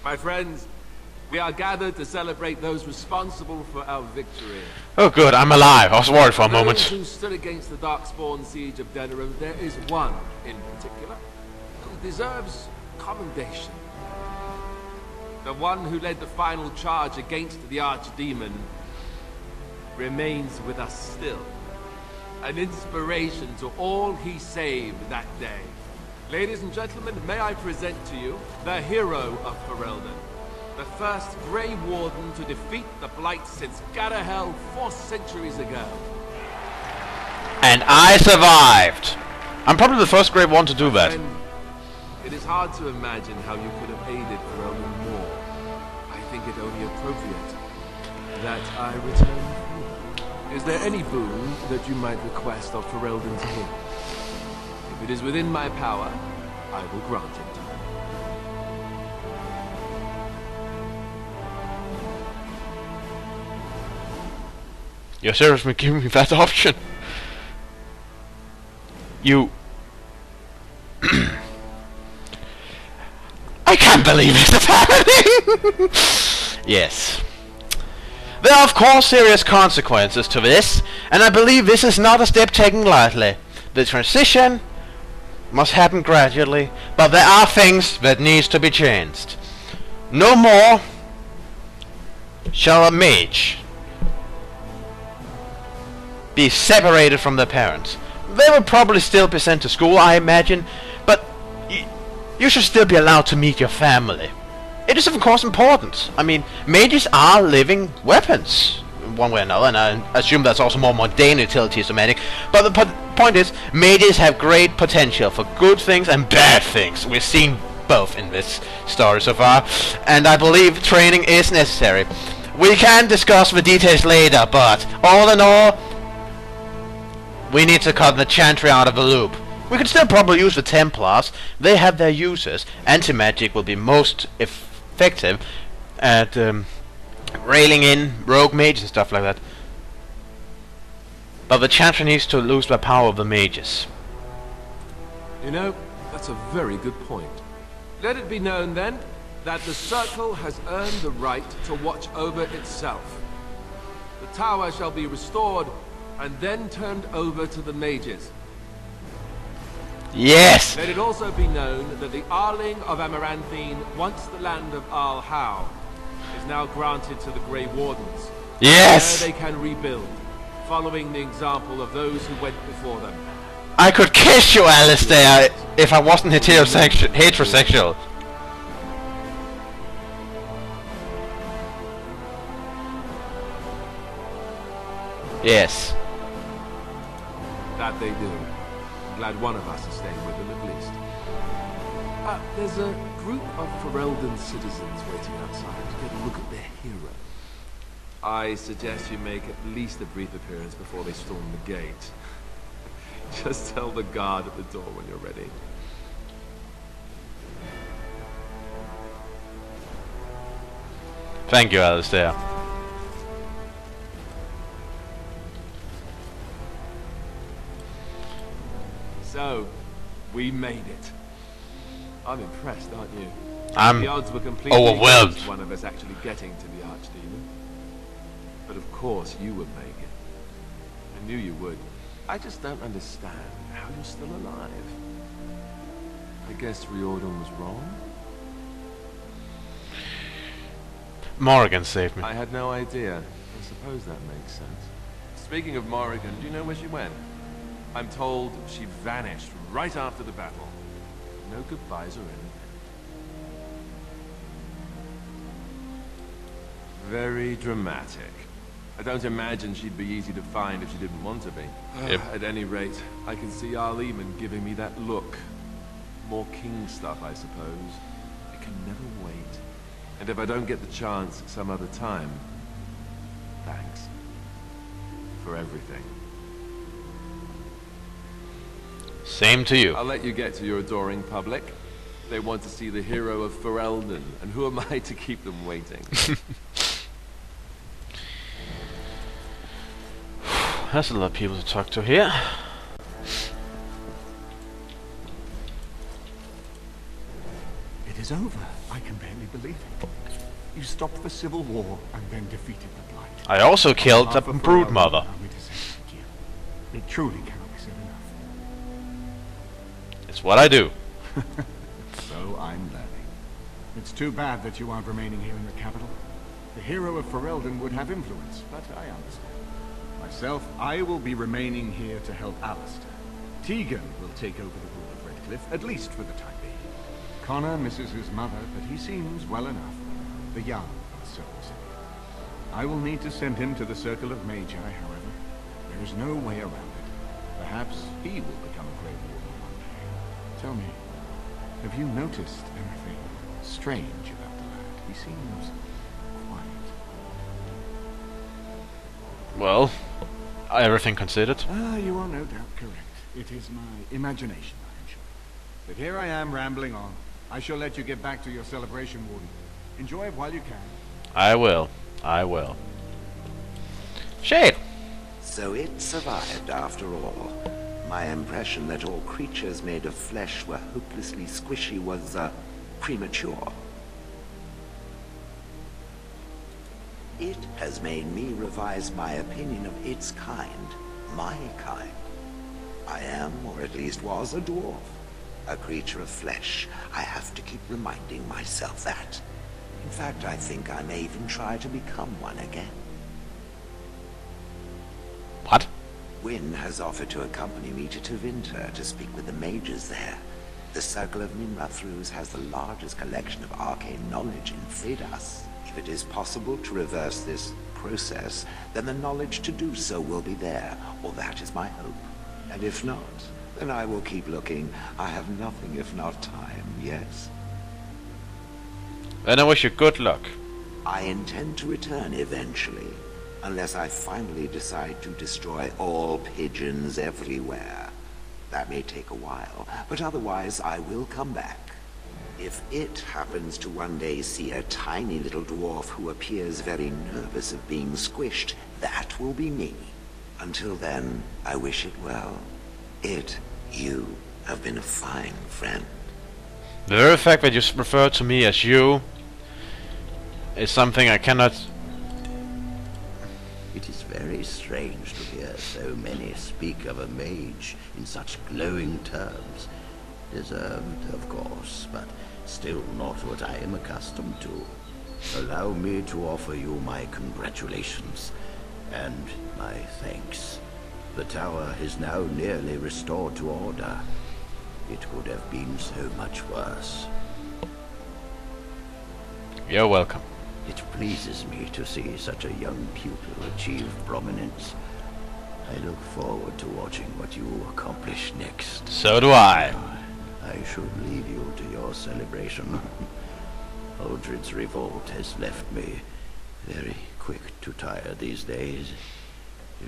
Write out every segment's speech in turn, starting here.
My friends, we are gathered to celebrate those responsible for our victory. Oh good, I'm alive. I was worried for a moment. Those who stood against the Darkspawn siege of Denerim, there is one in particular who deserves commendation. The one who led the final charge against the Archdemon remains with us still. An inspiration to all he saved that day. Ladies and gentlemen, may I present to you the hero of Ferelden. The first Grey Warden to defeat the Blight since Garahel 4 centuries ago. And I survived! I'm probably the first Grey Warden to do that. And it is hard to imagine how you could have aided Ferelden more. I think it only appropriate that I return home. Is there any boon that you might request of Ferelden's hero? If it is within my power, I will grant it. You're seriously giving me that option? You... I can't believe this is happening! Yes. There are of course serious consequences to this, and I believe this is not a step taken lightly. The transition must happen gradually, but there are things that needs to be changed. No more shall a mage be separated from their parents. They will probably still be sent to school, I imagine, but you should still be allowed to meet your family. It is of course important. I mean, mages are living weapons, one way or another, and I assume that's also more mundane utility somatic. But the point is, mages have great potential for good things and bad things. We've seen both in this story so far, and I believe training is necessary. We can discuss the details later, but all in all, we need to cut the Chantry out of the loop. We could still probably use the Templars. They have their uses. Anti-magic will be most effective at railing in rogue mages and stuff like that. But the Chantry needs to lose the power of the mages. You know, that's a very good point. Let it be known then that the Circle has earned the right to watch over itself. The tower shall be restored and then turned over to the mages. Yes! Let it also be known that the Arling of Amaranthine, once the land of Arl Howe, is now granted to the Grey Wardens. Yes! There they can rebuild, following the example of those who went before them. I could kiss you, Alistair, if I wasn't heterosexual. Yes. That they do. I'm glad one of us is staying with them at least. There's a group of Ferelden citizens waiting outside to get a look at their hero. I suggest you make at least a brief appearance before they storm the gate. Just tell the guard at the door when you're ready. Thank you, Alistair. So, we made it. I'm impressed, aren't you? I'm the odds were completely overwhelmed. against one of us actually getting to the Archdemon. But of course you would make it. I knew you would. I just don't understand how you're still alive. I guess Riordan was wrong. Morrigan saved me. I had no idea. I suppose that makes sense. Speaking of Morrigan, do you know where she went? I'm told she vanished right after the battle. No goodbyes or anything. Very dramatic. I don't imagine she'd be easy to find if she didn't want to be. Yep. At any rate, I can see Arleman giving me that look. More king stuff, I suppose. I can never wait. And if I don't get the chance some other time, thanks. For everything. Same to you. I'll let you get to your adoring public. They want to see the hero of Ferelden, and who am I to keep them waiting? There's a lot of people to talk to here. It is over. I can barely believe it. You stopped the civil war and then defeated the Blight. I also killed the Half of brood Ferelden, mother. allow me to say thank you. It truly cannot be said enough. It's what I do. So I'm learning. It's too bad that you aren't remaining here in the capital. The hero of Ferelden would have influence, but I understand. Myself, I will be remaining here to help Alistair. Tegan will take over the rule of Redcliffe, at least for the time being. Connor misses his mother, but he seems well enough. The young are so silly. I will need to send him to the Circle of Magi, however. There is no way around it. Perhaps he will become a Grey Warden one day. Tell me, have you noticed anything strange about the lad? He seems quiet. Well, everything considered. You are no doubt correct. It is my imagination, I am sure. But here I am rambling on. I shall let you get back to your celebration, Warden. Enjoy it while you can. I will. I will. Shade! So it survived after all. My impression that all creatures made of flesh were hopelessly squishy was, premature. It has made me revise my opinion of its kind, my kind. I am, or at least was, a dwarf. A creature of flesh. I have to keep reminding myself that. In fact, I think I may even try to become one again. What? Wynne has offered to accompany me to Tevinter to speak with the mages there. The Circle of Minrathrus has the largest collection of arcane knowledge in Thedas. If it is possible to reverse this process, then the knowledge to do so will be there, or that is my hope. And if not, then I will keep looking. I have nothing if not time, yes? Then I wish you good luck. I intend to return eventually, unless I finally decide to destroy all pigeons everywhere. That may take a while, but otherwise I will come back. If it happens to one day see a tiny little dwarf who appears very nervous of being squished, that will be me. Until then, I wish it well. You have been a fine friend. The very fact that you refer to me as you is something I cannot... It is very strange to hear so many speak of a mage in such glowing terms. Deserved, of course, but still not what I am accustomed to. Allow me to offer you my congratulations and my thanks. The tower is now nearly restored to order. It could have been so much worse. You're welcome. It pleases me to see such a young pupil achieve prominence. I look forward to watching what you accomplish next. So do I. I should leave you to your celebration. Aldred's revolt has left me very quick to tire these days.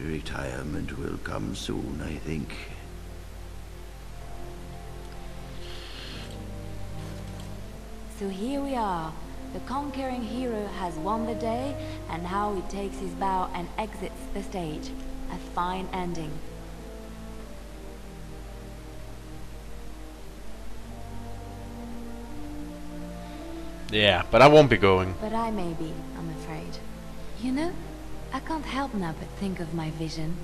Retirement will come soon, I think. So here we are. The conquering hero has won the day, and now he takes his bow and exits the stage. A fine ending. Yeah, but I won't be going. But I may be, I'm afraid. You know, I can't help now but think of my vision.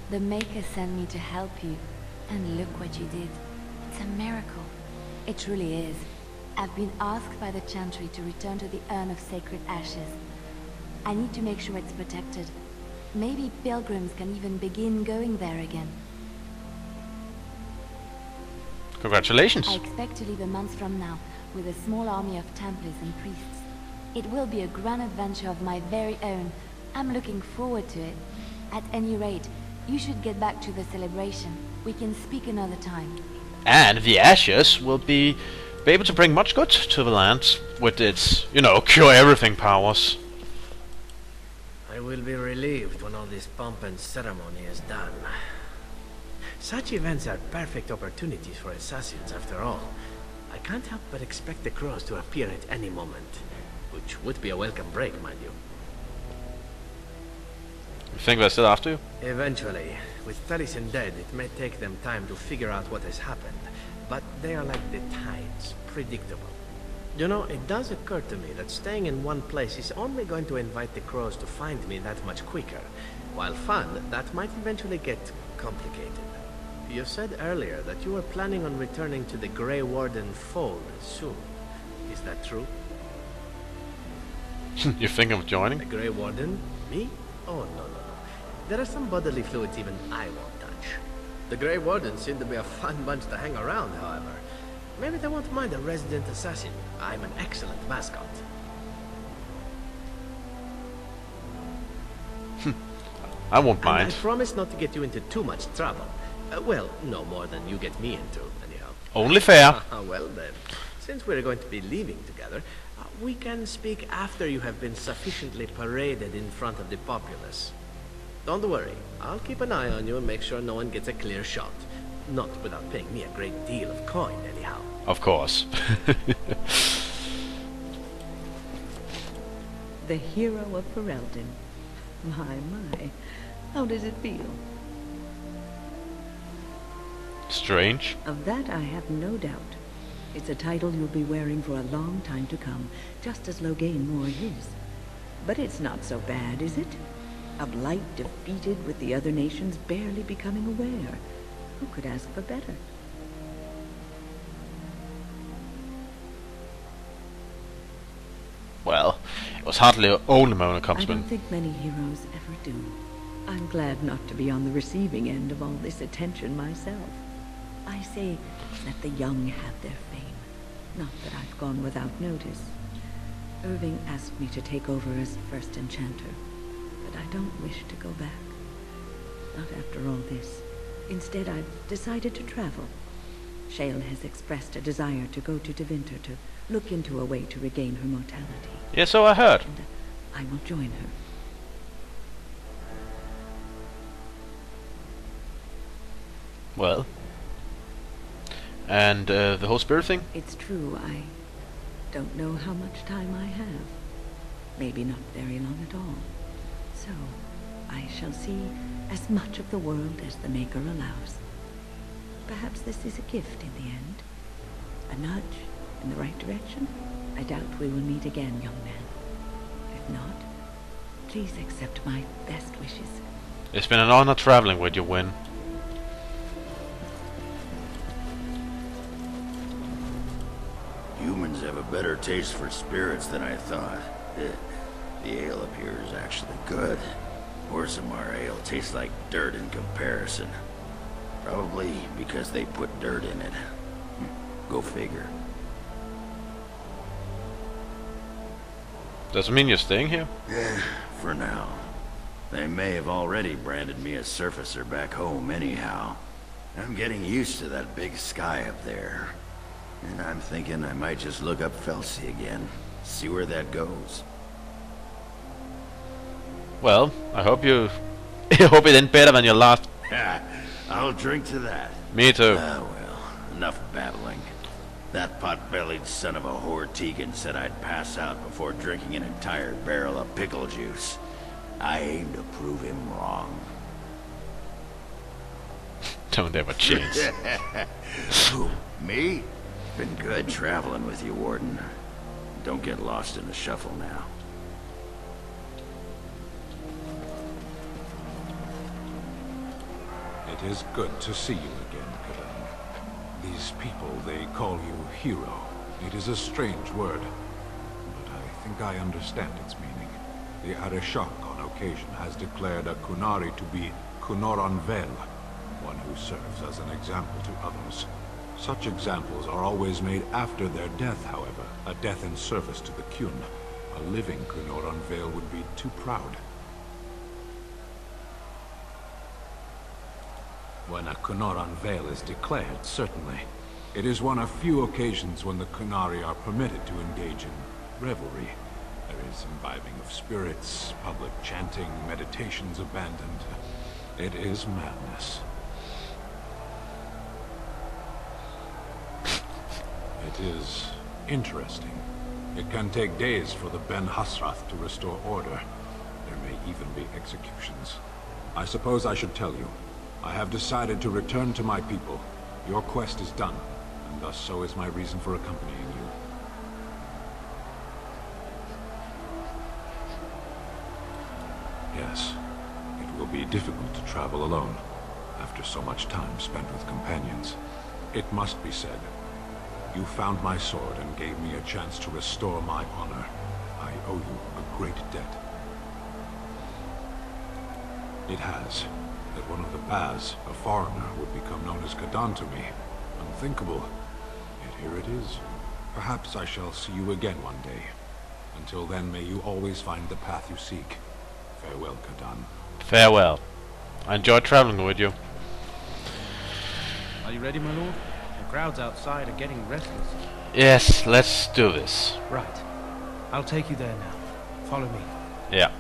The Maker sent me to help you, and look what you did. It's a miracle. It truly is. I've been asked by the Chantry to return to the Urn of Sacred Ashes. I need to make sure it's protected. Maybe pilgrims can even begin going there again. Congratulations. I expect to leave a month from now, with a small army of Templars and priests. It will be a grand adventure of my very own. I'm looking forward to it. At any rate, you should get back to the celebration. We can speak another time. And the ashes will be able to bring much good to the land with its, cure everything powers. I will be relieved when all this pomp and ceremony is done. Such events are perfect opportunities for assassins, after all. I can't help but expect the crows to appear at any moment, which would be a welcome break, mind you. You think they're still after you? Eventually. With Taliesin dead, it may take them time to figure out what has happened, but they are like the tides, predictable. You know, it does occur to me that staying in one place is only going to invite the crows to find me that much quicker. While fun, that might eventually get complicated. You said earlier that you were planning on returning to the Grey Warden fold soon. Is that true? You think of joining? The Grey Warden? Me? Oh, no. There are some bodily fluids even I won't touch. The Grey Wardens seem to be a fun bunch to hang around, however. Maybe they won't mind a resident assassin. I'm an excellent mascot. I won't And mind. I promise not to get you into too much trouble. Well, no more than you get me into, anyhow. Only fair. Well then, since we're going to be leaving together, we can speak after you have been sufficiently paraded in front of the populace. Don't worry, I'll keep an eye on you and make sure no one gets a clear shot. Not without paying me a great deal of coin, anyhow. Of course. The hero of Ferelden. My. How does it feel? Strange. Of that I have no doubt. It's a title you'll be wearing for a long time to come, just as Loghain wore his. But it's not so bad, is it? A blight defeated with the other nations barely becoming aware. Who could ask for better? Well, it was hardly an old amount of I don't accomplishment. think many heroes ever do. I'm glad not to be on the receiving end of all this attention myself. I say, let the young have their fame. Not that I've gone without notice. Irving asked me to take over as first enchanter, but I don't wish to go back. Not after all this. Instead, I've decided to travel. Shale has expressed a desire to go to Devinter to look into a way to regain her mortality. Yeah, so I heard. And I will join her. Well. And the whole spirit thing? It's true, I don't know how much time I have. Maybe not very long at all. So, I shall see as much of the world as the Maker allows. Perhaps this is a gift in the end. A nudge in the right direction. I doubt we will meet again, young man. If not, please accept my best wishes. It's been an honor traveling with you, Win. Humans have a better taste for spirits than I thought. The ale up here is actually good. Orzammar ale tastes like dirt in comparison. Probably because they put dirt in it. Go figure. Doesn't mean you're staying here? For now. They may have already branded me a surfacer back home anyhow. I'm getting used to that big sky up there. And I'm thinking I might just look up Felsi again. See where that goes. Well, I hope you... I hope it ain't better than your last... I'll drink to that. Me too. Ah, well, enough babbling. That pot-bellied son of a whore Tegan said I'd pass out before drinking an entire barrel of pickle juice. I aim to prove him wrong. Don't ever change. Who, me? Been good traveling with you, Warden. Don't get lost in the shuffle now. It is good to see you again, Kadan. These people, they call you hero. It is a strange word, but I think I understand its meaning. The Arishok on occasion has declared a Kunari to be Kunoran Vel, one who serves as an example to others. Such examples are always made after their death, however, a death in service to the Kyun. A living Kunoran Vel would be too proud. When a Kunoran Vel is declared, certainly. It is one of few occasions when the Kunari are permitted to engage in revelry. There is imbibing of spirits, public chanting, meditations abandoned. It is madness. It is interesting. It can take days for the Ben Hasrath to restore order. There may even be executions. I suppose I should tell you. I have decided to return to my people. Your quest is done, and thus so is my reason for accompanying you. Yes. It will be difficult to travel alone, after so much time spent with companions. It must be said, you found my sword and gave me a chance to restore my honor. I owe you a great debt. It has that one of the Baz, a foreigner, would become known as Kadan to me. Unthinkable. Yet here it is. Perhaps I shall see you again one day. Until then, may you always find the path you seek. Farewell, Kadan. Farewell. I enjoyed traveling with you. Are you ready, my lord? The crowds outside are getting restless. Yes, let's do this. Right. I'll take you there now. Follow me. Yeah.